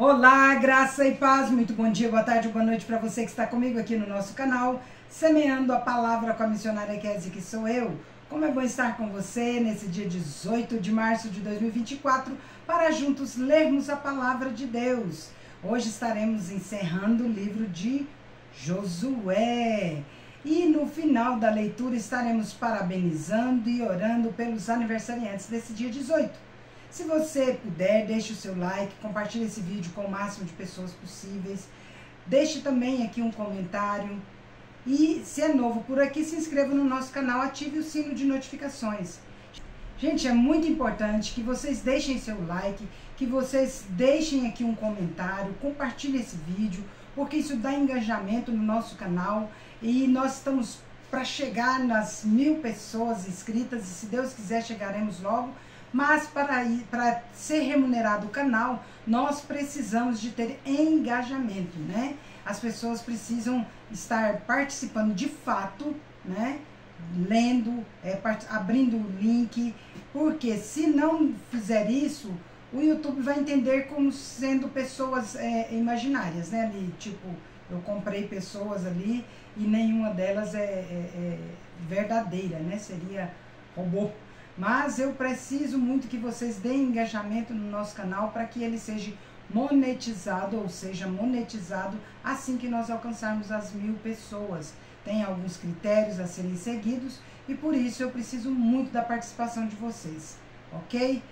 Olá, graça e paz, muito bom dia, boa tarde, boa noite para você que está comigo aqui no nosso canal, semeando a palavra com a missionária Kézia, que sou eu. Como é bom estar com você nesse dia 18 de março de 2024, para juntos lermos a palavra de Deus. Hoje estaremos encerrando o livro de Josué. E no final da leitura estaremos parabenizando e orando pelos aniversariantes desse dia 18. Se você puder, deixe o seu like, compartilhe esse vídeo com o máximo de pessoas possíveis. Deixe também aqui um comentário. E se é novo por aqui, se inscreva no nosso canal, ative o sino de notificações. Gente, é muito importante que vocês deixem seu like, que vocês deixem aqui um comentário, compartilhem esse vídeo, porque isso dá engajamento no nosso canal. E nós estamos para chegar nas 1000 pessoas inscritas, e se Deus quiser chegaremos logo. Mas para ser remunerado o canal, nós precisamos de ter engajamento, né? As pessoas precisam estar participando de fato, né? Lendo, abrindo o link, porque se não fizer isso, o YouTube vai entender como sendo pessoas imaginárias, né? Ali, tipo, eu comprei pessoas ali e nenhuma delas é verdadeira, né? Seria robô. Mas eu preciso muito que vocês deem engajamento no nosso canal para que ele seja monetizado, ou seja, monetizado assim que nós alcançarmos as 1000 pessoas. Tem alguns critérios a serem seguidos e por isso eu preciso muito da participação de vocês, ok?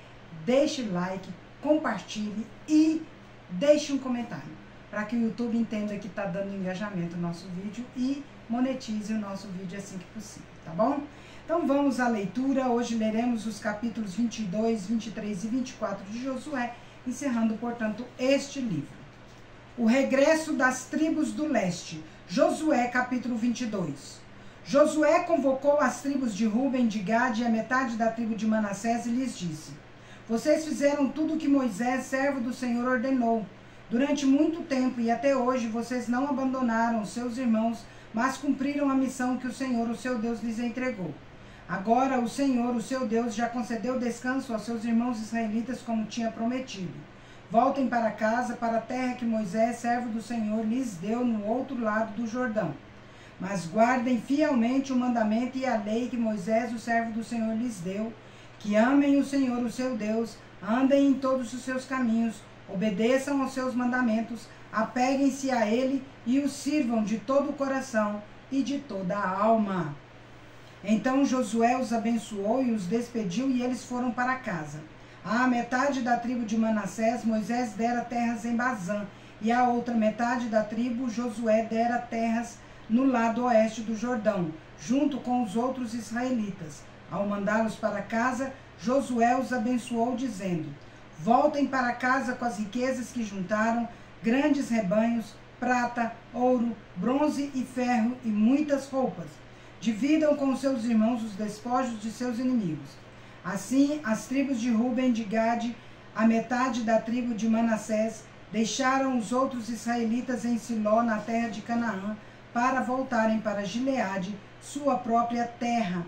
Deixe like, compartilhe e deixe um comentário para que o YouTube entenda que está dando engajamento no nosso vídeo e monetize o nosso vídeo assim que possível, tá bom? Então vamos à leitura. Hoje leremos os capítulos 22, 23 e 24 de Josué, encerrando, portanto, este livro. O regresso das tribos do leste. Josué, capítulo 22. Josué convocou as tribos de Ruben, de Gade e a metade da tribo de Manassés e lhes disse: Vocês fizeram tudo o que Moisés, servo do Senhor, ordenou. Durante muito tempo e até hoje vocês não abandonaram seus irmãos, mas cumpriram a missão que o Senhor, o seu Deus, lhes entregou. Agora o Senhor, o seu Deus, já concedeu descanso aos seus irmãos israelitas como tinha prometido. Voltem para casa, para a terra que Moisés, servo do Senhor, lhes deu no outro lado do Jordão. Mas guardem fielmente o mandamento e a lei que Moisés, o servo do Senhor, lhes deu, que amem o Senhor, o seu Deus, andem em todos os seus caminhos, obedeçam aos seus mandamentos, apeguem-se a ele e o sirvam de todo o coração e de toda a alma. Então Josué os abençoou e os despediu e eles foram para casa. À metade da tribo de Manassés, Moisés dera terras em Bazã, e à outra metade da tribo, Josué dera terras no lado oeste do Jordão, junto com os outros israelitas. Ao mandá-los para casa, Josué os abençoou, dizendo: Voltem para casa com as riquezas que juntaram, grandes rebanhos, prata, ouro, bronze e ferro e muitas roupas. Dividam com seus irmãos os despojos de seus inimigos. Assim, as tribos de Ruben, de Gade, a metade da tribo de Manassés, deixaram os outros israelitas em Siló, na terra de Canaã, para voltarem para Gileade, sua própria terra,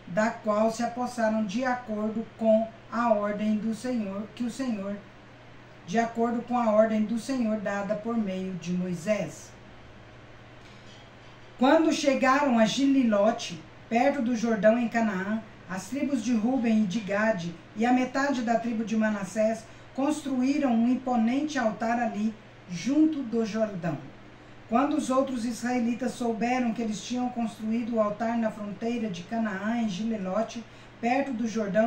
da qual se apossaram de acordo com a ordem do Senhor, de acordo com a ordem do Senhor dada por meio de Moisés. Quando chegaram a Gililote, perto do Jordão em Canaã, as tribos de Ruben e de Gade e a metade da tribo de Manassés construíram um imponente altar ali, junto do Jordão. Quando os outros israelitas souberam que eles tinham construído o altar na fronteira de Canaã, em Gililote, perto do Jordão,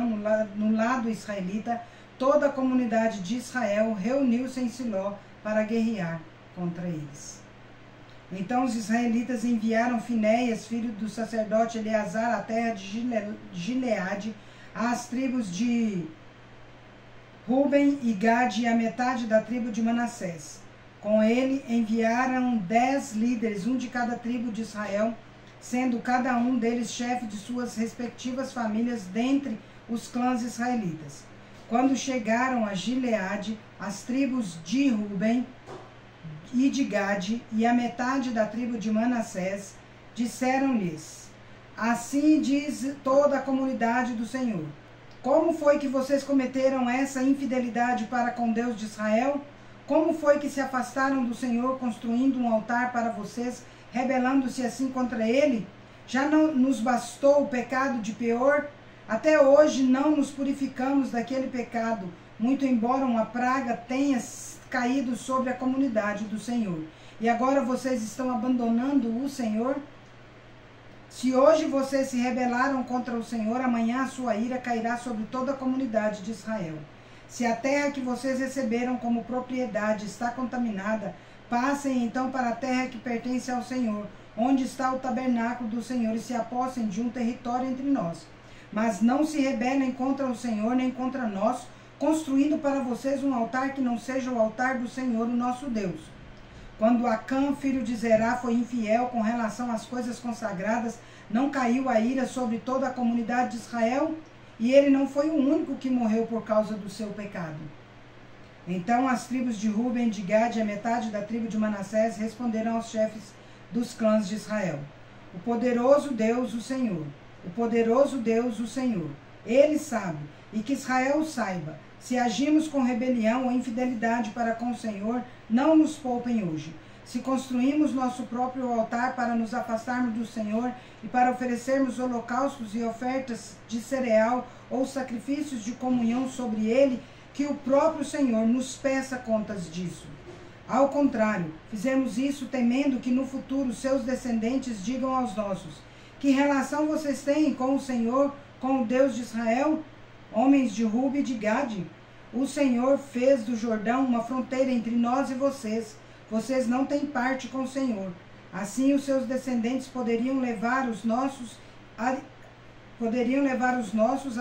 no lado israelita, toda a comunidade de Israel reuniu-se em Siló para guerrear contra eles. Então os israelitas enviaram Finéias, filho do sacerdote Eleazar, à terra de Gileade, às tribos de Ruben e Gade e a metade da tribo de Manassés. Com ele enviaram 10 líderes, um de cada tribo de Israel, sendo cada um deles chefe de suas respectivas famílias dentre os clãs israelitas. Quando chegaram a Gileade, as tribos de Ruben e de Gade e a metade da tribo de Manassés disseram-lhes: Assim diz toda a comunidade do Senhor: Como foi que vocês cometeram essa infidelidade para com Deus de Israel? Como foi que se afastaram do Senhor, construindo um altar para vocês, rebelando-se assim contra ele? Já não nos bastou o pecado de Peor? Até hoje não nos purificamos daquele pecado, muito embora uma praga tenha caído sobre a comunidade do Senhor. E agora vocês estão abandonando o Senhor? Se hoje vocês se rebelaram contra o Senhor, amanhã a sua ira cairá sobre toda a comunidade de Israel. Se a terra que vocês receberam como propriedade está contaminada, passem então para a terra que pertence ao Senhor, onde está o tabernáculo do Senhor, e se apossem de um território entre nós. Mas não se rebelem contra o Senhor, nem contra nós, construindo para vocês um altar que não seja o altar do Senhor, o nosso Deus. Quando Acã, filho de Zerá, foi infiel com relação às coisas consagradas, não caiu a ira sobre toda a comunidade de Israel? E ele não foi o único que morreu por causa do seu pecado. Então as tribos de Ruben, de Gade e a metade da tribo de Manassés responderam aos chefes dos clãs de Israel: o poderoso Deus, o Senhor, o poderoso Deus, o Senhor, ele sabe, e que Israel saiba, se agimos com rebelião ou infidelidade para com o Senhor, não nos poupem hoje. Se construímos nosso próprio altar para nos afastarmos do Senhor e para oferecermos holocaustos e ofertas de cereal ou sacrifícios de comunhão sobre ele, que o próprio Senhor nos peça contas disso. Ao contrário, fizemos isso temendo que no futuro seus descendentes digam aos nossos: que relação vocês têm com o Senhor, com o Deus de Israel? Homens de Ruben e de Gade, o Senhor fez do Jordão uma fronteira entre nós e vocês. Vocês não têm parte com o Senhor. Assim os seus descendentes poderiam levar os nossos a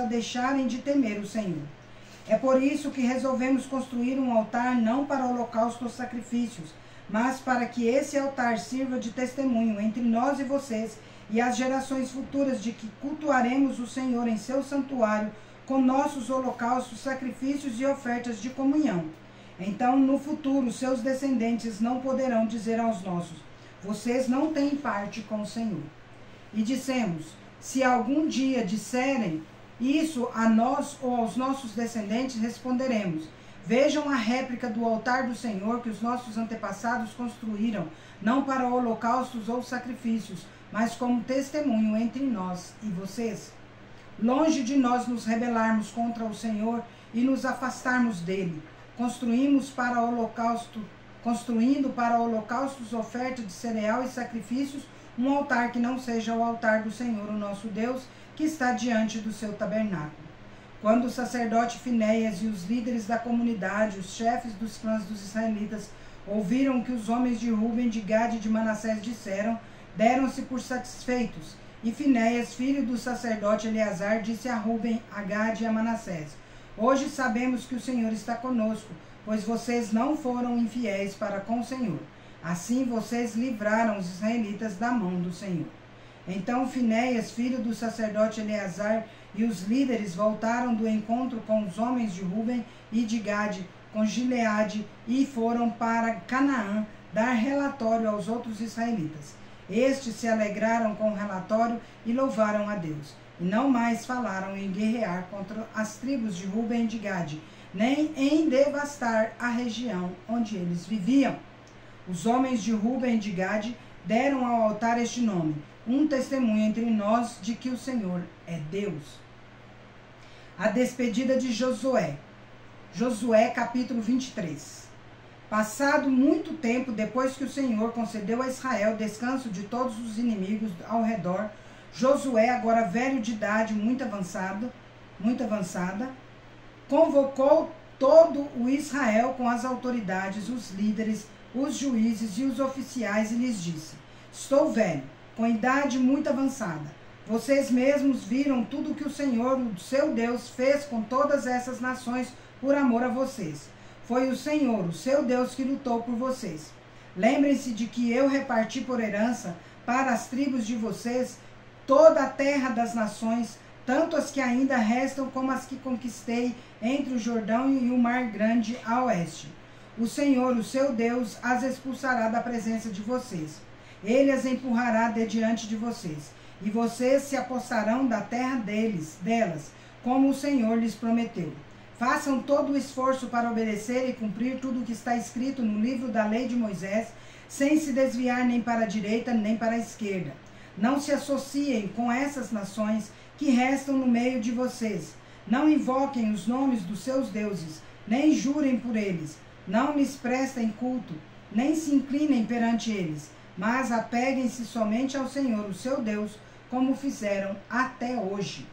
deixarem de temer o Senhor. É por isso que resolvemos construir um altar não para holocausto ou sacrifícios, mas para que esse altar sirva de testemunho entre nós e vocês e as gerações futuras de que cultuaremos o Senhor em seu santuário com nossos holocaustos, sacrifícios e ofertas de comunhão. Então, no futuro, seus descendentes não poderão dizer aos nossos: vocês não têm parte com o Senhor. E dissemos: se algum dia disserem isso a nós ou aos nossos descendentes, responderemos: vejam a réplica do altar do Senhor que os nossos antepassados construíram, não para holocaustos ou sacrifícios, mas como testemunho entre nós e vocês. Longe de nós nos rebelarmos contra o Senhor e nos afastarmos dele, construindo para holocaustos, oferta de cereal e sacrifícios, um altar que não seja o altar do Senhor, o nosso Deus, que está diante do seu tabernáculo. Quando o sacerdote Finéias e os líderes da comunidade, os chefes dos clãs dos israelitas, ouviram o que os homens de Ruben, de Gade e de Manassés disseram, deram-se por satisfeitos. E Finéias, filho do sacerdote Eleazar, disse a Ruben, a Gade e a Manassés: hoje sabemos que o Senhor está conosco, pois vocês não foram infiéis para com o Senhor. Assim vocês livraram os israelitas da mão do Senhor. Então Finéias, filho do sacerdote Eleazar, e os líderes voltaram do encontro com os homens de Ruben e de Gade, com Gileade, e foram para Canaã dar relatório aos outros israelitas. Estes se alegraram com o relatório e louvaram a Deus. E não mais falaram em guerrear contra as tribos de Ruben e de Gade, nem em devastar a região onde eles viviam. Os homens de Ruben e de Gade deram ao altar este nome: um testemunho entre nós de que o Senhor é Deus. A despedida de Josué. Josué capítulo 23. Passado muito tempo, depois que o Senhor concedeu a Israel descanso de todos os inimigos ao redor, Josué, agora velho de idade muito avançada, convocou todo o Israel com as autoridades, os líderes, os juízes e os oficiais e lhes disse: estou velho, com idade muito avançada. Vocês mesmos viram tudo o que o Senhor, o seu Deus, fez com todas essas nações por amor a vocês. Foi o Senhor, o seu Deus, que lutou por vocês. Lembrem-se de que eu reparti por herança para as tribos de vocês toda a terra das nações, tanto as que ainda restam como as que conquistei entre o Jordão e o Mar Grande a oeste. O Senhor, o seu Deus, as expulsará da presença de vocês. Ele as empurrará de diante de vocês, e vocês se apossarão da terra delas, como o Senhor lhes prometeu. Façam todo o esforço para obedecer e cumprir tudo o que está escrito no livro da lei de Moisés, sem se desviar nem para a direita nem para a esquerda. Não se associem com essas nações que restam no meio de vocês. Não invoquem os nomes dos seus deuses, nem jurem por eles. Não lhes prestem culto, nem se inclinem perante eles, mas apeguem-se somente ao Senhor, o seu Deus, como fizeram até hoje.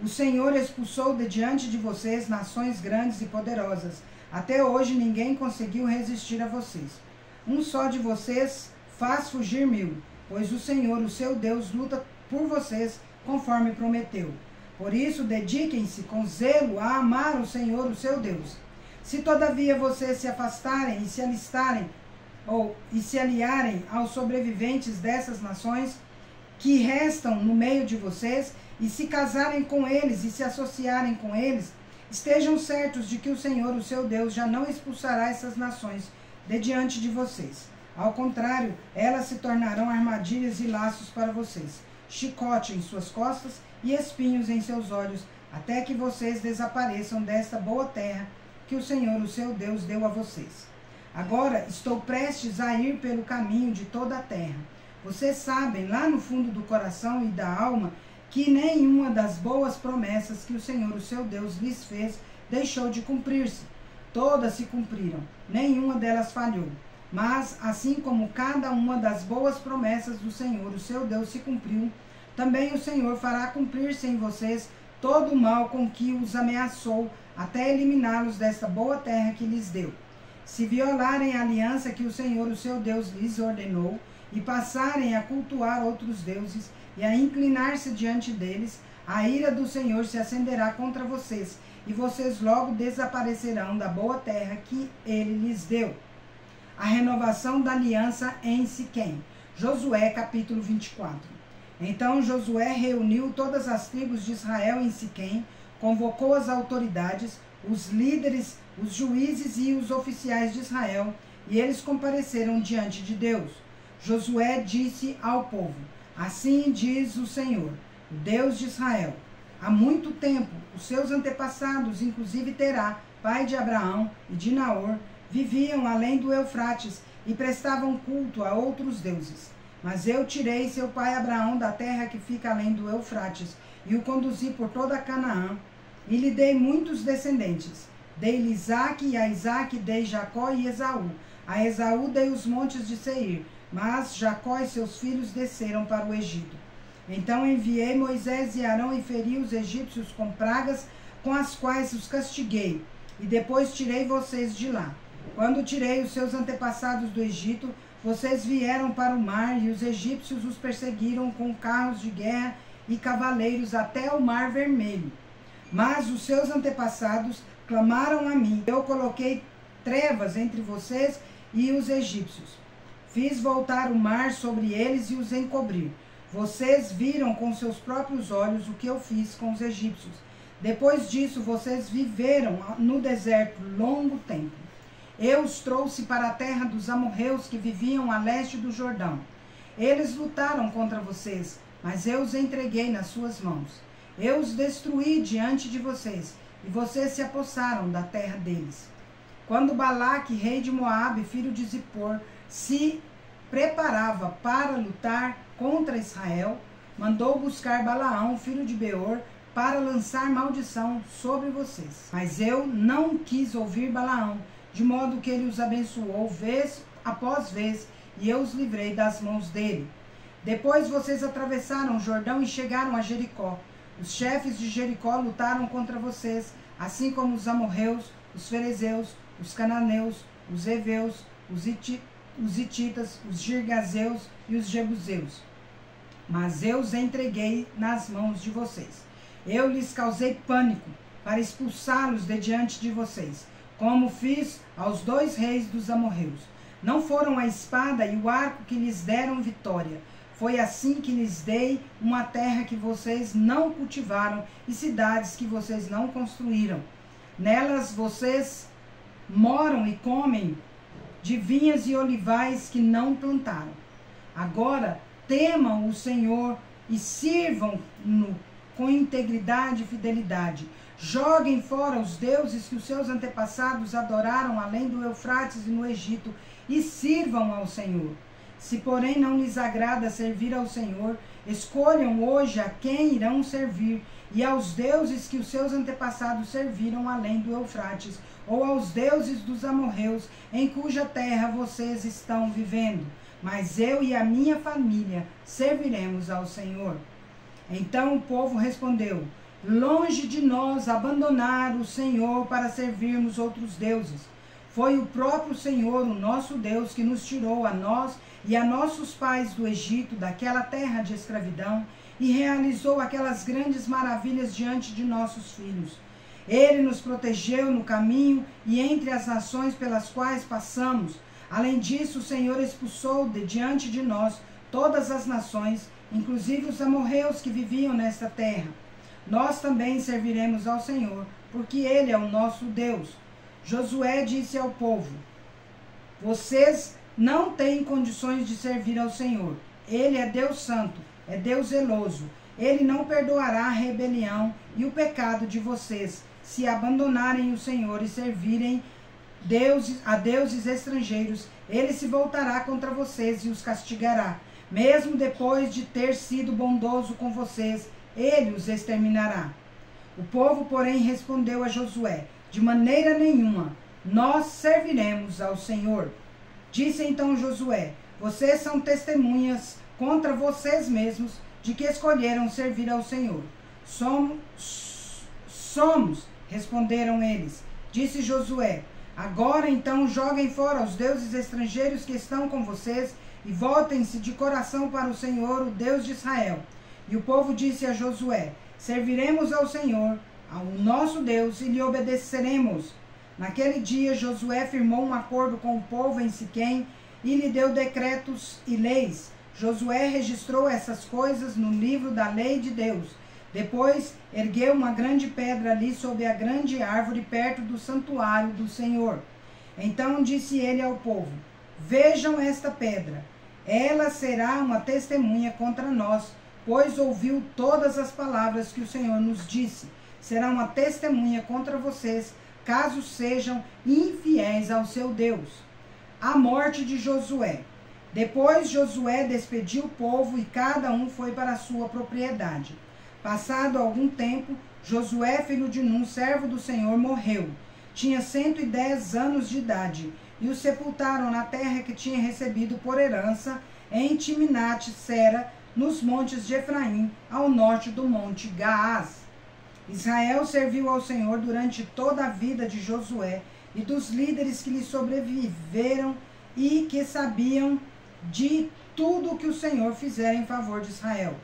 O Senhor expulsou de diante de vocês nações grandes e poderosas. Até hoje ninguém conseguiu resistir a vocês. Um só de vocês faz fugir 1000, pois o Senhor, o seu Deus, luta por vocês, conforme prometeu. Por isso, dediquem-se com zelo a amar o Senhor, o seu Deus. Se todavia vocês se afastarem e se alistarem, e se aliarem aos sobreviventes dessas nações que restam no meio de vocês, e se casarem com eles e se associarem com eles, estejam certos de que o Senhor, o seu Deus, já não expulsará essas nações de diante de vocês. Ao contrário, elas se tornarão armadilhas e laços para vocês, chicote em suas costas e espinhos em seus olhos, até que vocês desapareçam desta boa terra que o Senhor, o seu Deus, deu a vocês. Agora estou prestes a ir pelo caminho de toda a terra. Vocês sabem, lá no fundo do coração e da alma, que nenhuma das boas promessas que o Senhor, o seu Deus, lhes fez, deixou de cumprir-se. Todas se cumpriram, nenhuma delas falhou. Mas, assim como cada uma das boas promessas do Senhor, o seu Deus, se cumpriu, também o Senhor fará cumprir-se em vocês todo o mal com que os ameaçou, até eliminá-los desta boa terra que lhes deu. Se violarem a aliança que o Senhor, o seu Deus, lhes ordenou, e passarem a cultuar outros deuses, e a inclinar-se diante deles, a ira do Senhor se acenderá contra vocês, e vocês logo desaparecerão da boa terra que ele lhes deu. A renovação da aliança em Siquém. Josué, capítulo 24. Então Josué reuniu todas as tribos de Israel em Siquém, convocou as autoridades, os líderes, os juízes e os oficiais de Israel, e eles compareceram diante de Deus. Josué disse ao povo: assim diz o Senhor, o Deus de Israel: há muito tempo os seus antepassados, inclusive Terá, pai de Abraão e de Naor, viviam além do Eufrates e prestavam culto a outros deuses. Mas eu tirei seu pai Abraão da terra que fica além do Eufrates e o conduzi por toda Canaã e lhe dei muitos descendentes. Dei-lhe Isaque, e a Isaque dei Jacó e Esaú. A Esaú dei os montes de Seir, mas Jacó e seus filhos desceram para o Egito. Então enviei Moisés e Arão e feri os egípcios com pragas com as quais os castiguei, e depois tirei vocês de lá. Quando tirei os seus antepassados do Egito, vocês vieram para o mar, e os egípcios os perseguiram com carros de guerra e cavaleiros até o Mar Vermelho. Mas os seus antepassados clamaram a mim. Eu coloquei trevas entre vocês e os egípcios. Fiz voltar o mar sobre eles e os encobrir. Vocês viram com seus próprios olhos o que eu fiz com os egípcios. Depois disso, vocês viveram no deserto longo tempo. Eu os trouxe para a terra dos amorreus que viviam a leste do Jordão. Eles lutaram contra vocês, mas eu os entreguei nas suas mãos. Eu os destruí diante de vocês, e vocês se apossaram da terra deles. Quando Balaque, rei de Moabe, filho de Zippor, se preparava para lutar contra Israel, mandou buscar Balaão, filho de Beor, para lançar maldição sobre vocês. Mas eu não quis ouvir Balaão, de modo que ele os abençoou vez após vez, e eu os livrei das mãos dele. Depois vocês atravessaram o Jordão e chegaram a Jericó. Os chefes de Jericó lutaram contra vocês, assim como os amorreus, os ferezeus, os cananeus, os heveus, os hititas, os girgazeus e os jebuseus. Mas eu os entreguei nas mãos de vocês. Eu lhes causei pânico para expulsá-los de diante de vocês, como fiz aos 2 reis dos amorreus. Não foram a espada e o arco que lhes deram vitória. Foi assim que lhes dei uma terra que vocês não cultivaram e cidades que vocês não construíram. Nelas vocês moram e comem de vinhas e olivais que não plantaram. Agora temam o Senhor e sirvam-no com integridade e fidelidade. Joguem fora os deuses que os seus antepassados adoraram além do Eufrates e no Egito e sirvam ao Senhor. Se, porém, não lhes agrada servir ao Senhor, escolham hoje a quem irão servir, e aos deuses que os seus antepassados serviram além do Eufrates, ou aos deuses dos amorreus, em cuja terra vocês estão vivendo. Mas eu e a minha família serviremos ao Senhor. Então o povo respondeu: longe de nós abandonar o Senhor para servirmos outros deuses. Foi o próprio Senhor, o nosso Deus, que nos tirou a nós e a nossos pais do Egito, daquela terra de escravidão, e realizou aquelas grandes maravilhas diante de nossos filhos. Ele nos protegeu no caminho e entre as nações pelas quais passamos. Além disso, o Senhor expulsou de diante de nós todas as nações, inclusive os amorreus que viviam nesta terra. Nós também serviremos ao Senhor, porque Ele é o nosso Deus. Josué disse ao povo: vocês não têm condições de servir ao Senhor. Ele é Deus santo, é Deus zeloso. Ele não perdoará a rebelião e o pecado de vocês, se abandonarem o Senhor e servirem a deuses estrangeiros. Ele se voltará contra vocês e os castigará. Mesmo depois de ter sido bondoso com vocês, ele os exterminará. O povo, porém, respondeu a Josué: de maneira nenhuma, nós serviremos ao Senhor. Disse então Josué: vocês são testemunhas contra vocês mesmos de que escolheram servir ao Senhor. Somos, responderam eles. Disse Josué: agora então joguem fora os deuses estrangeiros que estão com vocês e voltem-se de coração para o Senhor, o Deus de Israel. E o povo disse a Josué: serviremos ao Senhor, ao nosso Deus, e lhe obedeceremos. Naquele dia Josué firmou um acordo com o povo em Siquém e lhe deu decretos e leis. Josué registrou essas coisas no livro da lei de Deus. Depois ergueu uma grande pedra ali sob a grande árvore perto do santuário do Senhor. Então disse ele ao povo: vejam esta pedra. Ela será uma testemunha contra nós, pois ouviu todas as palavras que o Senhor nos disse. Será uma testemunha contra vocês, caso sejam infiéis ao seu Deus. A morte de Josué. Depois Josué despediu o povo e cada um foi para a sua propriedade. Passado algum tempo, Josué, filho de Nun, servo do Senhor, morreu. Tinha 110 anos de idade, e o sepultaram na terra que tinha recebido por herança, em Timnat-Sera, nos montes de Efraim, ao norte do monte Gaás. Israel serviu ao Senhor durante toda a vida de Josué e dos líderes que lhe sobreviveram e que sabiam de tudo o que o Senhor fizera em favor de Israel.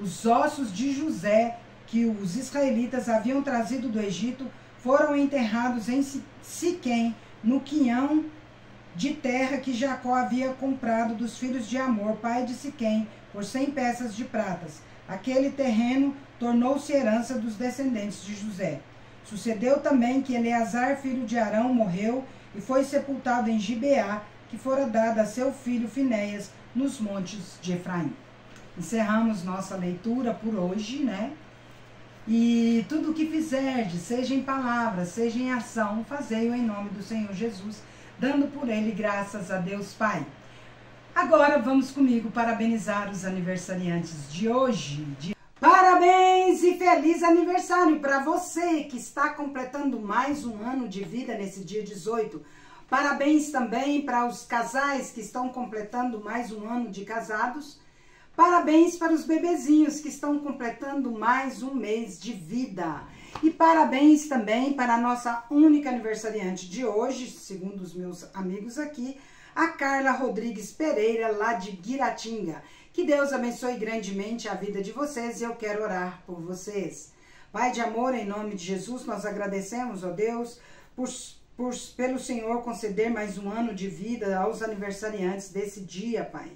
Os ossos de José, que os israelitas haviam trazido do Egito, foram enterrados em Siquém, no quinhão de terra que Jacó havia comprado dos filhos de Amor, pai de Siquém, por 100 peças de pratas. Aquele terreno tornou-se herança dos descendentes de José. Sucedeu também que Eleazar, filho de Arão, morreu e foi sepultado em Gibeá, que fora dada a seu filho Finéias, nos montes de Efraim. Encerramos nossa leitura por hoje, né? E tudo o que fizerdes, seja em palavra, seja em ação, fazei-o em nome do Senhor Jesus, dando por ele graças a Deus Pai. Agora vamos comigo parabenizar os aniversariantes de hoje. Parabéns e feliz aniversário para você que está completando mais um ano de vida nesse dia 18. Parabéns também para os casais que estão completando mais um ano de casados. Parabéns para os bebezinhos que estão completando mais um mês de vida. E parabéns também para a nossa única aniversariante de hoje, segundo os meus amigos aqui, a Carla Rodrigues Pereira, lá de Guiratinga. Que Deus abençoe grandemente a vida de vocês e eu quero orar por vocês. Pai de amor, em nome de Jesus, nós agradecemos, ó Deus, pelo Senhor conceder mais um ano de vida aos aniversariantes desse dia, Pai.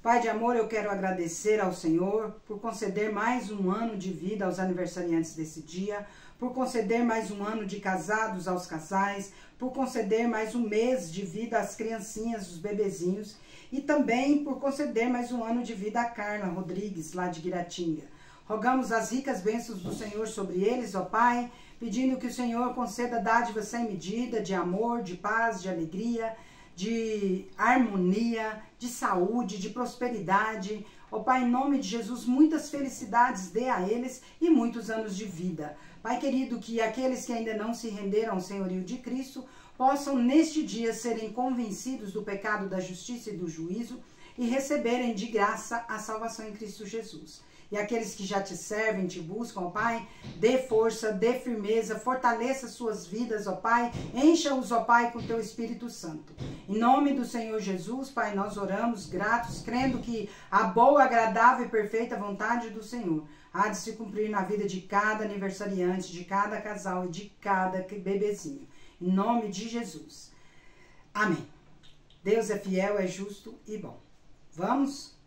Pai de amor, eu quero agradecer ao Senhor por conceder mais um ano de vida aos aniversariantes desse dia, por conceder mais um ano de casados aos casais, por conceder mais um mês de vida às criancinhas, os bebezinhos, e também por conceder mais um ano de vida à Carla Rodrigues, lá de Guiratinga. Rogamos as ricas bênçãos do Senhor sobre eles, ó Pai, pedindo que o Senhor conceda dádivas sem medida, de amor, de paz, de alegria, de harmonia, de saúde, de prosperidade. Ó Pai, em nome de Jesus, muitas felicidades dê a eles e muitos anos de vida. Pai querido, que aqueles que ainda não se renderam ao senhorio de Cristo possam neste dia serem convencidos do pecado, da justiça e do juízo e receberem de graça a salvação em Cristo Jesus. E aqueles que já te servem, te buscam, ó Pai, dê força, dê firmeza, fortaleça suas vidas, ó Pai, encha-os, ó Pai, com teu Espírito Santo. Em nome do Senhor Jesus, Pai, nós oramos gratos, crendo que a boa, agradável e perfeita vontade do Senhor há de se cumprir na vida de cada aniversariante, de cada casal e de cada bebezinho. Em nome de Jesus. Amém. Deus é fiel, é justo e bom. Vamos?